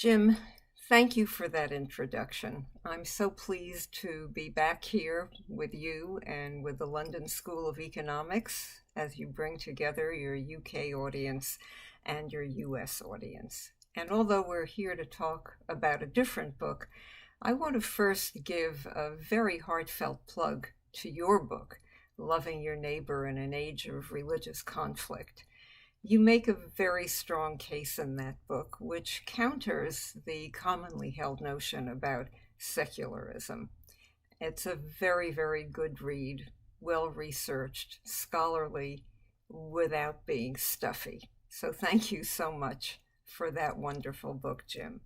Jim, thank you for that introduction. I'm so pleased to be back here with you and with the London School of Economics as you bring together your UK audience and your US audience. And although we're here to talk about a different book, I want to first give a very heartfelt plug to your book, Loving Your Neighbor in an Age of Religious Conflict. You make a very strong case in that book, which counters the commonly held notion about secularism. It's a very, very good read, well-researched, scholarly, without being stuffy. So thank you so much for that wonderful book, Jim.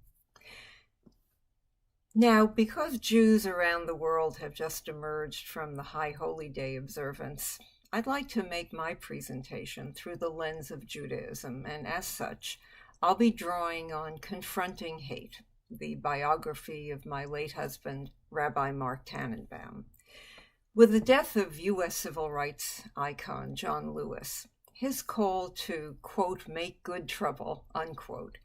Now, because Jews around the world have just emerged from the High Holy Day observance, I'd like to make my presentation through the lens of Judaism, and as such, I'll be drawing on Confronting Hate, the biography of my late husband, Rabbi Mark Tannenbaum. With the death of U.S. civil rights icon John Lewis, his call to, quote, make good trouble, unquote,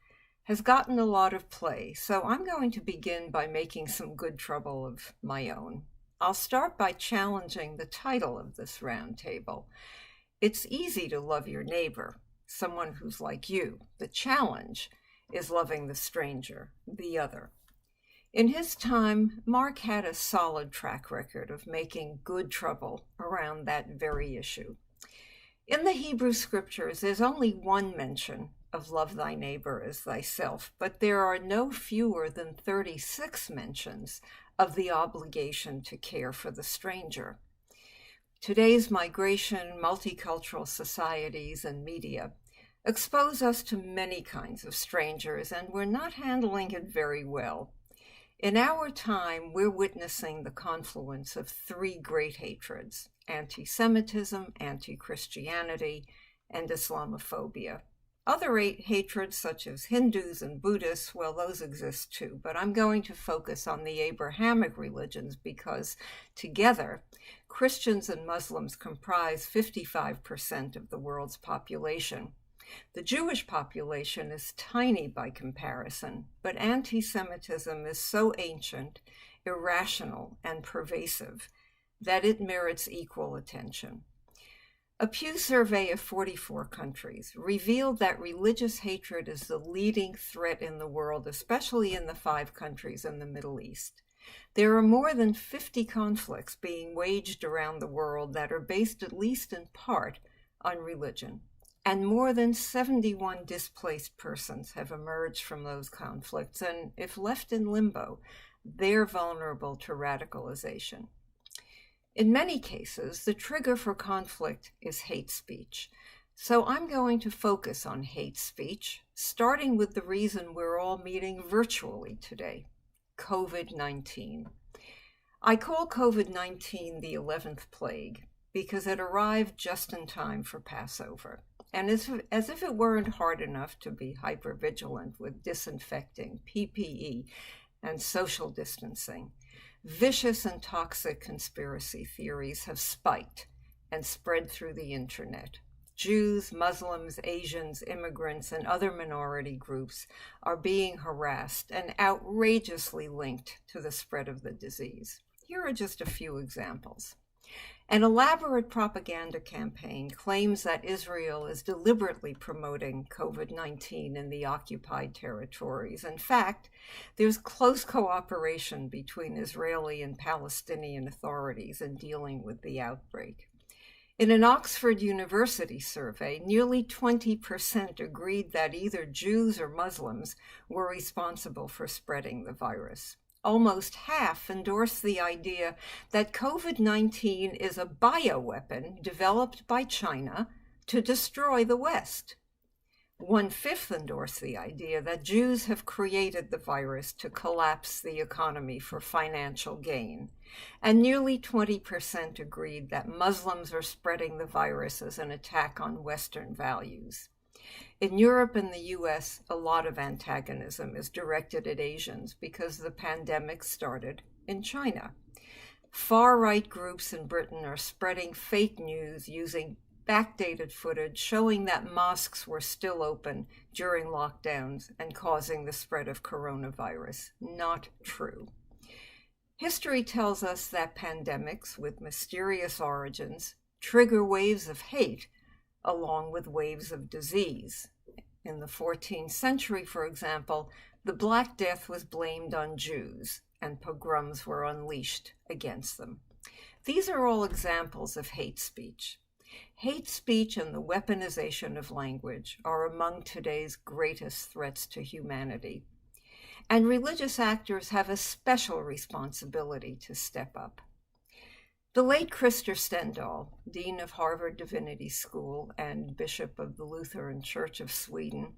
has gotten a lot of play, so I'm going to begin by making some good trouble of my own. I'll start by challenging the title of this roundtable. It's easy to love your neighbor, someone who's like you. The challenge is loving the stranger, the other. In his time, Mark had a solid track record of making good trouble around that very issue. In the Hebrew scriptures, there's only one mention of love thy neighbor as thyself, but there are no fewer than 36 mentions of the obligation to care for the stranger. Today's migration, multicultural societies, and media expose us to many kinds of strangers, and we're not handling it very well. In our time, we're witnessing the confluence of three great hatreds: anti-Semitism, anti-Christianity, and Islamophobia. Other hatreds, such as Hindus and Buddhists, well, those exist too, but I'm going to focus on the Abrahamic religions because together, Christians and Muslims comprise 55% of the world's population. The Jewish population is tiny by comparison, but anti-Semitism is so ancient, irrational, and pervasive that it merits equal attention. A Pew survey of 44 countries revealed that religious hatred is the leading threat in the world, especially in the 5 countries in the Middle East. There are more than 50 conflicts being waged around the world that are based at least in part on religion, and more than 71 displaced persons have emerged from those conflicts, and if left in limbo, they're vulnerable to radicalization. In many cases, the trigger for conflict is hate speech. So I'm going to focus on hate speech, starting with the reason we're all meeting virtually today, COVID-19. I call COVID-19 the 11th plague because it arrived just in time for Passover. And as if it weren't hard enough to be hypervigilant with disinfecting, PPE, and social distancing, vicious and toxic conspiracy theories have spiked and spread through the internet. Jews, Muslims, Asians, immigrants, and other minority groups are being harassed and outrageously linked to the spread of the disease. Here are just a few examples. An elaborate propaganda campaign claims that Israel is deliberately promoting COVID-19 in the occupied territories. In fact, there's close cooperation between Israeli and Palestinian authorities in dealing with the outbreak. In an Oxford University survey, nearly 20% agreed that either Jews or Muslims were responsible for spreading the virus. Almost half endorsed the idea that COVID-19 is a bioweapon developed by China to destroy the West. 1/5 endorsed the idea that Jews have created the virus to collapse the economy for financial gain. And nearly 20% agreed that Muslims are spreading the virus as an attack on Western values. In Europe and the US, a lot of antagonism is directed at Asians because the pandemic started in China. Far-right groups in Britain are spreading fake news using backdated footage showing that mosques were still open during lockdowns and causing the spread of coronavirus. Not true. History tells us that pandemics with mysterious origins trigger waves of hate along with waves of disease. In the 14th century, for example, the Black Death was blamed on Jews, and pogroms were unleashed against them. These are all examples of hate speech. Hate speech and the weaponization of language are among today's greatest threats to humanity. And religious actors have a special responsibility to step up. The late Krister Stendahl, Dean of Harvard Divinity School and Bishop of the Lutheran Church of Sweden,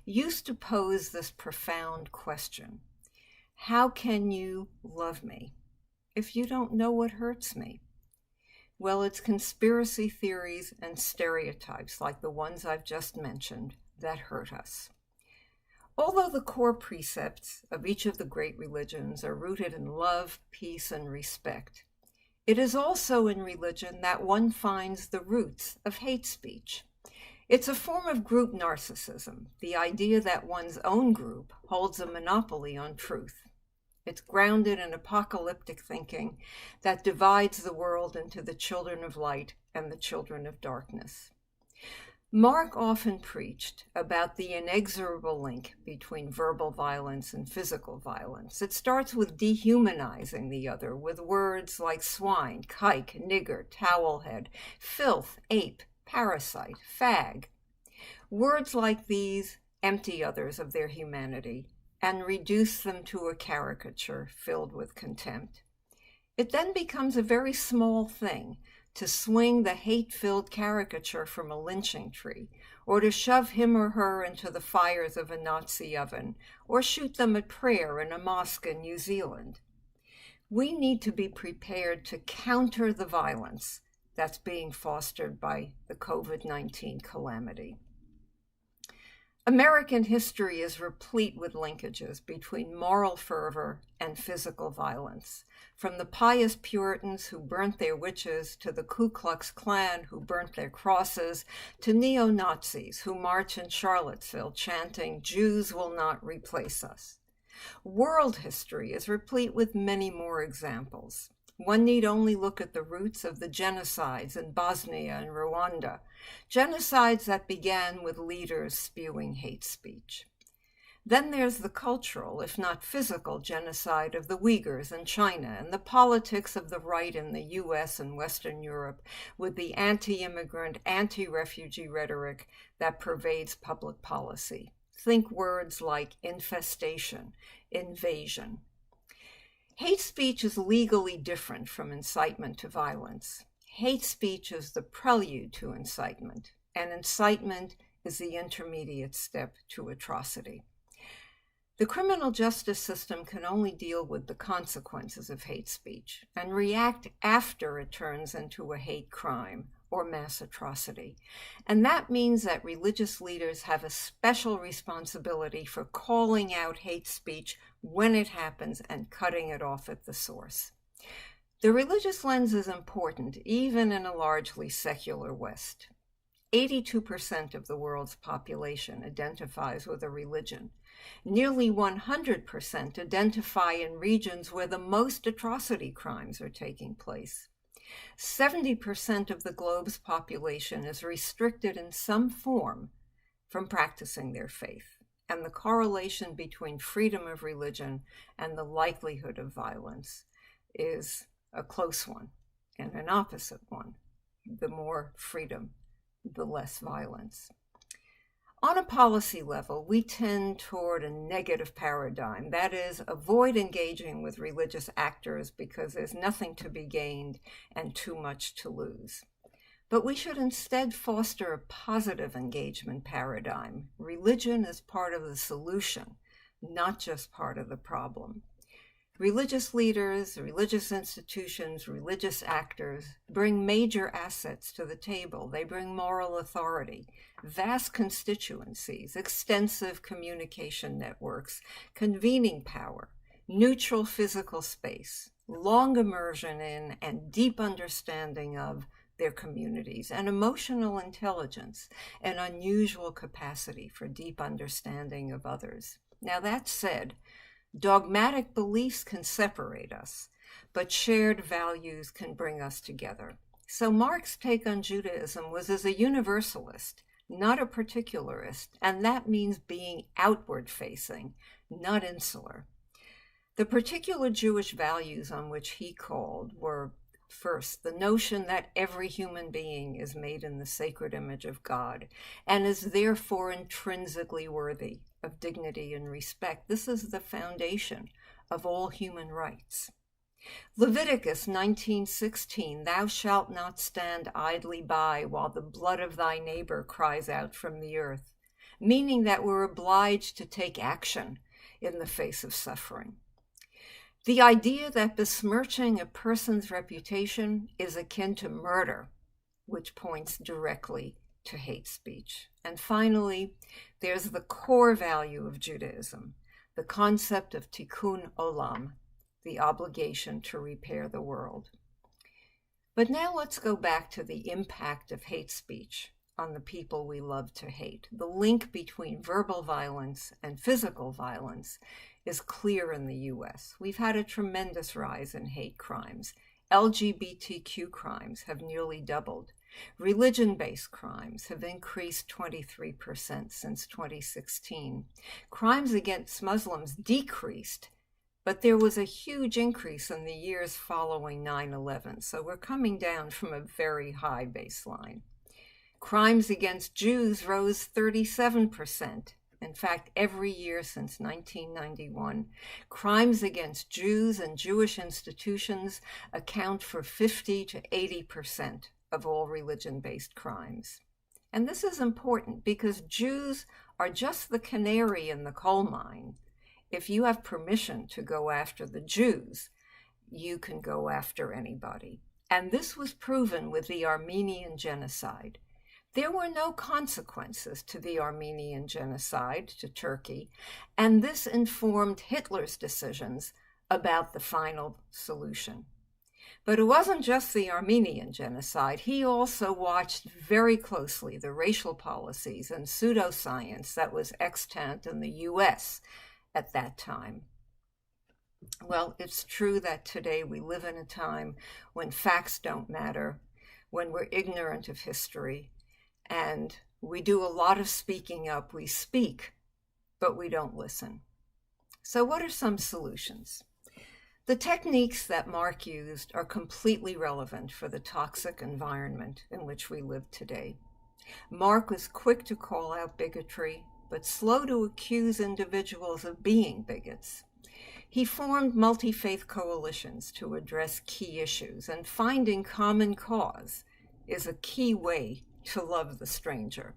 used to pose this profound question: how can you love me if you don't know what hurts me? Well, it's conspiracy theories and stereotypes like the ones I've just mentioned that hurt us. Although the core precepts of each of the great religions are rooted in love, peace, and respect, it is also in religion that one finds the roots of hate speech. It's a form of group narcissism, the idea that one's own group holds a monopoly on truth. It's grounded in apocalyptic thinking that divides the world into the children of light and the children of darkness. Mark often preached about the inexorable link between verbal violence and physical violence. It starts with dehumanizing the other with words like swine, kike, nigger, towelhead, filth, ape, parasite, fag. Words like these empty others of their humanity and reduce them to a caricature filled with contempt. It then becomes a very small thing to swing the hate-filled caricature from a lynching tree, or to shove him or her into the fires of a Nazi oven, or shoot them at prayer in a mosque in New Zealand. We need to be prepared to counter the violence that's being fostered by the COVID-19 calamity. American history is replete with linkages between moral fervor and physical violence, from the pious Puritans who burnt their witches, to the Ku Klux Klan who burnt their crosses, to neo-Nazis who march in Charlottesville chanting, "Jews will not replace us." World history is replete with many more examples. One need only look at the roots of the genocides in Bosnia and Rwanda, genocides that began with leaders spewing hate speech. Then there's the cultural, if not physical, genocide of the Uyghurs in China, and the politics of the right in the US and Western Europe, with the anti-immigrant, anti-refugee rhetoric that pervades public policy. Think words like infestation, invasion. Hate speech is legally different from incitement to violence. Hate speech is the prelude to incitement, and incitement is the intermediate step to atrocity. The criminal justice system can only deal with the consequences of hate speech and react after it turns into a hate crime or mass atrocity. And that means that religious leaders have a special responsibility for calling out hate speech when it happens and cutting it off at the source. The religious lens is important, even in a largely secular West. 82% of the world's population identifies with a religion. Nearly 100% identify in regions where the most atrocity crimes are taking place. 70% of the globe's population is restricted in some form from practicing their faith, and the correlation between freedom of religion and the likelihood of violence is a close one and an opposite one. The more freedom, the less violence. On a policy level, we tend toward a negative paradigm. That is, avoid engaging with religious actors because there's nothing to be gained and too much to lose. But we should instead foster a positive engagement paradigm. Religion is part of the solution, not just part of the problem. Religious leaders, religious institutions, religious actors bring major assets to the table. They bring moral authority, vast constituencies, extensive communication networks, convening power, neutral physical space, long immersion in and deep understanding of their communities, and emotional intelligence, an unusual capacity for deep understanding of others. Now, that said, dogmatic beliefs can separate us, but shared values can bring us together. So Mark's take on Judaism was as a universalist, not a particularist, and that means being outward-facing, not insular. The particular Jewish values on which he called were, first, the notion that every human being is made in the sacred image of God and is therefore intrinsically worthy of dignity and respect. This is the foundation of all human rights. Leviticus 19:16, thou shalt not stand idly by while the blood of thy neighbor cries out from the earth, meaning that we're obliged to take action in the face of suffering. The idea that besmirching a person's reputation is akin to murder, which points directly to hate speech. And finally, there's the core value of Judaism, the concept of tikkun olam, the obligation to repair the world. But now let's go back to the impact of hate speech on the people we love to hate. The link between verbal violence and physical violence is clear in the US. We've had a tremendous rise in hate crimes. LGBTQ crimes have nearly doubled. Religion-based crimes have increased 23% since 2016. Crimes against Muslims decreased, but there was a huge increase in the years following 9/11, so we're coming down from a very high baseline. Crimes against Jews rose 37%. In fact, every year since 1991, crimes against Jews and Jewish institutions account for 50 to 80% of all religion-based crimes. And this is important because Jews are just the canary in the coal mine. If you have permission to go after the Jews, you can go after anybody. And this was proven with the Armenian genocide. There were no consequences to the Armenian genocide to Turkey, and this informed Hitler's decisions about the final solution. But it wasn't just the Armenian genocide. He also watched very closely the racial policies and pseudoscience that was extant in the US at that time. Well, it's true that today we live in a time when facts don't matter, when we're ignorant of history, and we do a lot of speaking up. We speak, but we don't listen. So what are some solutions? The techniques that Mark used are completely relevant for the toxic environment in which we live today. Mark was quick to call out bigotry, but slow to accuse individuals of being bigots. He formed multi-faith coalitions to address key issues, and finding common cause is a key way to love the stranger.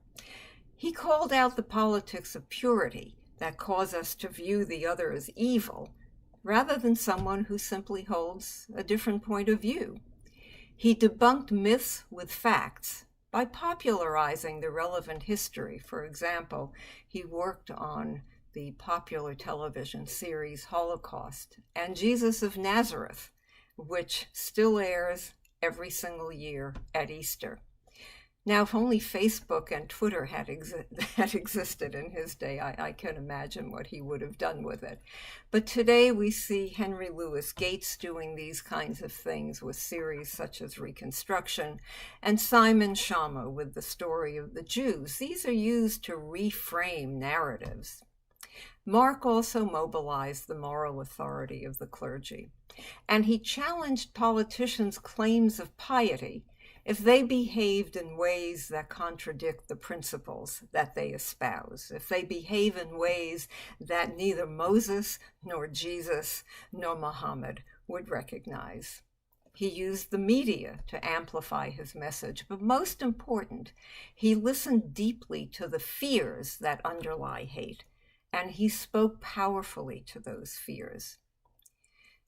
He called out the politics of purity that cause us to view the other as evil, rather than someone who simply holds a different point of view. He debunked myths with facts by popularizing the relevant history. For example, he worked on the popular television series Holocaust and Jesus of Nazareth, which still airs every single year at Easter. Now, if only Facebook and Twitter had existed in his day, I can imagine what he would have done with it. But today we see Henry Louis Gates doing these kinds of things with series such as Reconstruction, and Simon Schama with the story of the Jews. These are used to reframe narratives. Mark also mobilized the moral authority of the clergy, and he challenged politicians' claims of piety if they behaved in ways that contradict the principles that they espouse, if they behave in ways that neither Moses nor Jesus nor Muhammad would recognize. He used the media to amplify his message, but most important, he listened deeply to the fears that underlie hate, and he spoke powerfully to those fears.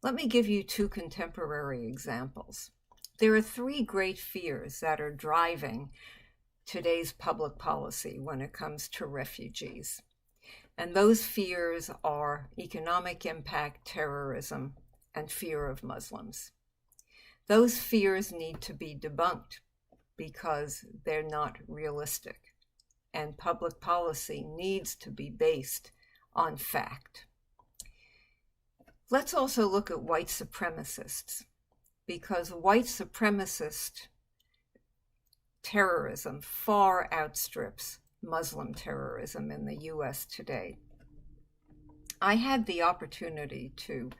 Let me give you two contemporary examples. There are three great fears that are driving today's public policy when it comes to refugees. And those fears are economic impact, terrorism, and fear of Muslims. Those fears need to be debunked. because they're not realistic. And public policy needs to be based on fact. Let's also look at white supremacists, because white supremacist terrorism far outstrips Muslim terrorism in the US today. I had the opportunity to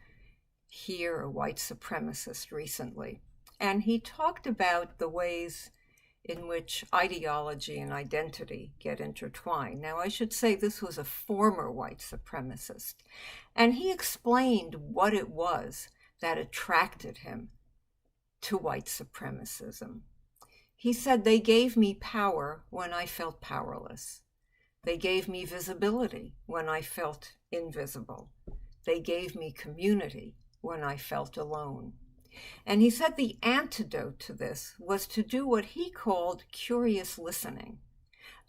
hear a white supremacist recently, and he talked about the ways in which ideology and identity get intertwined. Now, I should say this was a former white supremacist, and he explained what it was that attracted him to white supremacism. He said, "They gave me power when I felt powerless. They gave me visibility when I felt invisible. They gave me community when I felt alone." And he said the antidote to this was to do what he called curious listening,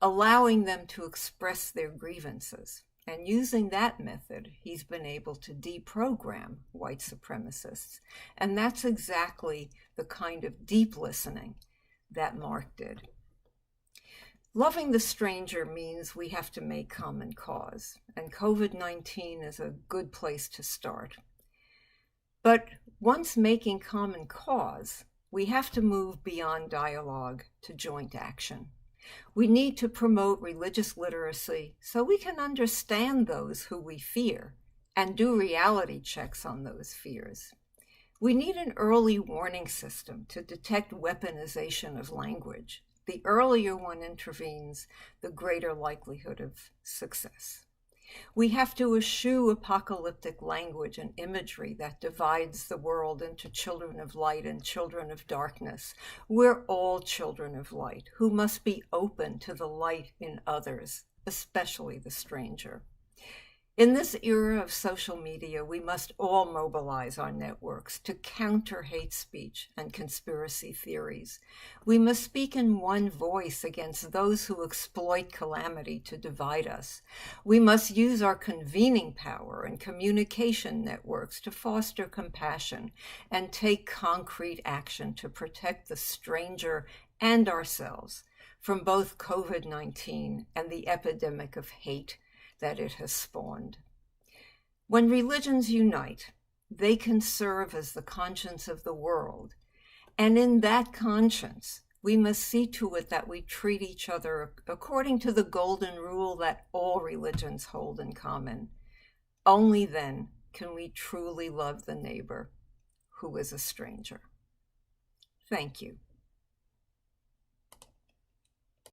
allowing them to express their grievances. And using that method, he's been able to deprogram white supremacists. And that's exactly the kind of deep listening that Mark did. Loving the stranger means we have to make common cause, and COVID-19 is a good place to start. But once making common cause, we have to move beyond dialogue to joint action. We need to promote religious literacy so we can understand those who we fear and do reality checks on those fears. We need an early warning system to detect weaponization of language. The earlier one intervenes, the greater likelihood of success. We have to eschew apocalyptic language and imagery that divides the world into children of light and children of darkness. We're all children of light who must be open to the light in others, especially the stranger. In this era of social media, we must all mobilize our networks to counter hate speech and conspiracy theories. We must speak in one voice against those who exploit calamity to divide us. We must use our convening power and communication networks to foster compassion and take concrete action to protect the stranger and ourselves from both COVID-19 and the epidemic of hate that it has spawned. When religions unite, they can serve as the conscience of the world. And in that conscience, we must see to it that we treat each other according to the golden rule that all religions hold in common. Only then can we truly love the neighbor who is a stranger. Thank you.